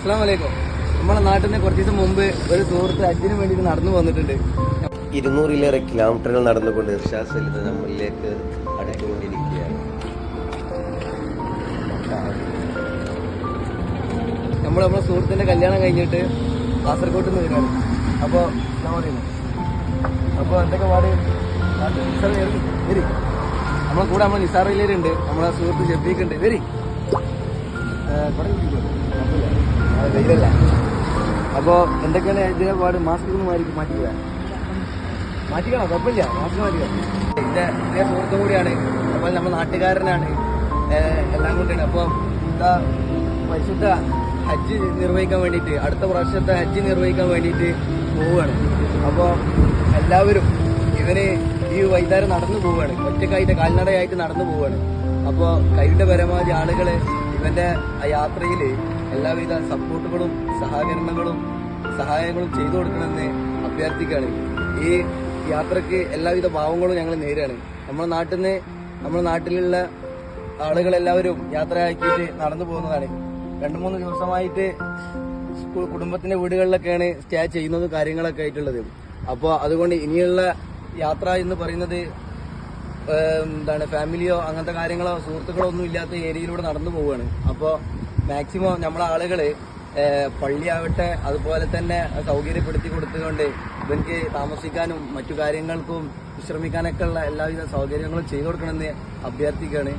അസ്സലാമു അലൈക്കും. നമ്മളെ നാട്ടിൽ നിന്ന് കുറച്ച് ദിവസം മുമ്പ് ഒരു സുഹൃത്ത് ഹജ്ജിന് വേണ്ടിയിട്ട് നടന്നു വന്നിട്ടുണ്ട്. 200-ലേറെ കിലോമീറ്ററുകൾ നടന്നുകൊണ്ട് ഇർഷാദ് സലീം നമ്മളിലേക്ക് അടുത്തുകൊണ്ടിരിക്കുകയാണ്. നമ്മളെ സുഹൃത്തിന്റെ കല്യാണം കഴിഞ്ഞിട്ട് കാസർഗോഡ് നിന്ന് വരികയാണ്. അപ്പോൾ എന്തൊക്കെ പാട് വരി. നമ്മളെ കൂടെ നമ്മളെ നിസാർ വലിയരുണ്ട്, നമ്മളെ സുഹൃത്ത് ഷെഫീഖ് ഉണ്ട്. വരി വെയിലല്ല. അപ്പോൾ എന്തൊക്കെയാണ് ഇതിനെ പാട്? മാസ്ക് ഒന്നും മാറ്റിക്കണം, കുഴപ്പമില്ല, മാസ്ക് മാറ്റിക്കണം. എൻ്റെ പ്രിയ സുഹൃത്തും കൂടിയാണ്, അപ്പോൾ നമ്മുടെ നാട്ടുകാരനാണ്, എല്ലാം കൊണ്ടാണ്. അപ്പോൾ എന്താ പരിശുദ്ധ ഹജ്ജ് നിർവഹിക്കാൻ വേണ്ടിയിട്ട്, അടുത്ത പ്രാവശ്യത്തെ ഹജ്ജ് നിർവഹിക്കാൻ വേണ്ടിയിട്ട് പോവുകയാണ്. അപ്പോൾ എല്ലാവരും ഇവന് ഈ വൈകുന്നേരം നടന്നു പോവുകയാണ്, ഒറ്റക്കായിട്ട് കാൽനടയായിട്ട് നടന്നു പോവുകയാണ്. അപ്പോൾ കഴിവിൻ്റെ പരമാവധി ആളുകൾ ഇവന്റെ ആ യാത്രയിൽ എല്ലാവിധ സപ്പോർട്ടുകളും സഹായങ്ങളും ചെയ്തു കൊടുക്കണമെന്ന് അഭ്യർത്ഥിക്കുകയാണ്. ഈ യാത്രക്ക് എല്ലാവിധ ഭാവങ്ങളും ഞങ്ങൾ നേരാണ്. നമ്മുടെ നാട്ടിലുള്ള ആളുകളെല്ലാവരും യാത്രയാക്കിയിട്ട് നടന്നു പോകുന്നതാണ്. 2-3 ദിവസമായിട്ട് കുടുംബത്തിന്റെ വീടുകളിലൊക്കെയാണ് സ്റ്റേ ചെയ്യുന്നതും കാര്യങ്ങളൊക്കെ ആയിട്ടുള്ളത്. അപ്പോൾ അതുകൊണ്ട് ഇനിയുള്ള യാത്ര എന്ന് പറയുന്നത് ഫാമിലിയോ അങ്ങനത്തെ കാര്യങ്ങളോ സുഹൃത്തുക്കളോ ഒന്നും ഇല്ലാത്ത ഏരിയയിലൂടെ നടന്നു പോവുകയാണ്. അപ്പോൾ മാക്സിമം നമ്മളെ ആളുകൾ പള്ളിയാവട്ടെ അതുപോലെ തന്നെ സൗകര്യപ്പെടുത്തി കൊടുത്തുകൊണ്ട് ഇവർക്ക് താമസിക്കാനും മറ്റു കാര്യങ്ങൾക്കും വിശ്രമിക്കാനൊക്കെ ഉള്ള എല്ലാവിധ സൗകര്യങ്ങളും ചെയ്തു കൊടുക്കണമെന്ന് അഭ്യർത്ഥിക്കുകയാണ്.